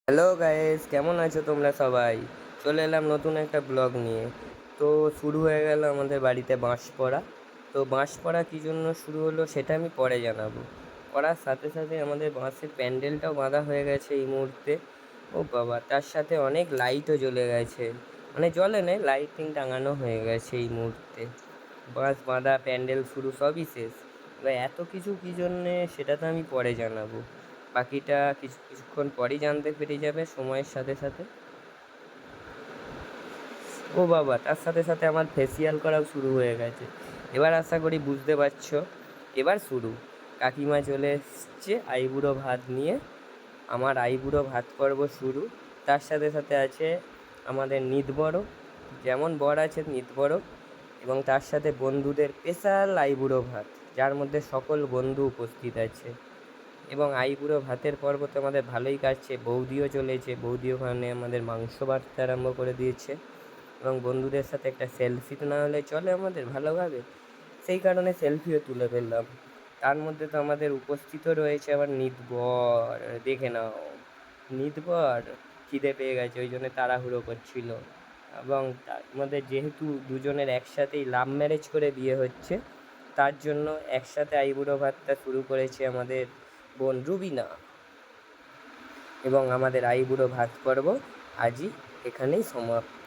Hello guys, কেমন আছো তোমরা সবাই? চলে এলাম নতুন একটা ব্লগ নিয়ে। তো শুরু হয়ে গেল আমাদের বাড়িতে বাঁশ পড়া। তো বাঁশ পড়া কী জন্য শুরু হলো সেটা আমি পরে জানাবো। পড়ার সাথে সাথে আমাদের বাঁশের প্যান্ডেলটাও বাঁধা হয়ে গেছে এই মুহূর্তে। ও বাবা, তার সাথে অনেক লাইটও জ্বলে গেছে। মানে জ্বলে নেই, লাইটিং টাঙানো হয়ে গেছে এই মুহূর্তে। বাঁশ বাঁধা, প্যান্ডেল শুরু, সবই শেষ। এবার এত কিছু কী জন্যে সেটা তো আমি পরে জানাবো। বাকিটা কিছুক্ষণ পরেই জানতে পেরে যাবে সময়ের সাথে সাথে। ও বাবা, তার সাথে সাথে আমার ফেসিয়াল করাও শুরু হয়ে গেছে। এবার আশা করি বুঝতে পারছো। এবার শুরু। কাকিমা চলে এসছে আইবুড়ো ভাত নিয়ে। আমার আইবুড়ো ভাত পর্ব শুরু। তার সাথে সাথে আছে আমাদের নিতবড়, যেমন বর আছে নিতবড়, এবং তার সাথে বন্ধুদের স্পেশাল আইবুড়ো ভাত, যার মধ্যে সকল বন্ধু উপস্থিত আছে। এবং আইবুড়ো ভাতের পর্ব তো আমাদের ভালোই কাটছে। বৌদিও চলেছে, বৌদি ওখানে আমাদের মাংস বাড়তে আরম্ভ করে দিয়েছে। এবং বন্ধুদের সাথে একটা সেলফি তো না হলে চলে আমাদের ভালোভাবে, সেই কারণে সেলফিও তুলে ফেললাম। তার মধ্যে তো আমাদের উপস্থিত রয়েছে আবার নিতবর। দেখে নাও, নিতবর খিদে পেয়ে গেছে, ওই জন্য তাড়াহুড়ো করছিল। এবং তার মধ্যে যেহেতু দুজনের একসাথেই লাভ ম্যারেজ করে বিয়ে হচ্ছে, তার জন্য একসাথে আইবুড়ো ভাতটা শুরু করেছে আমাদের বোন রুবিনা। এবং আমাদের আইবুড়ো ভাত পর্ব আজই এখানেই সমাপ্ত।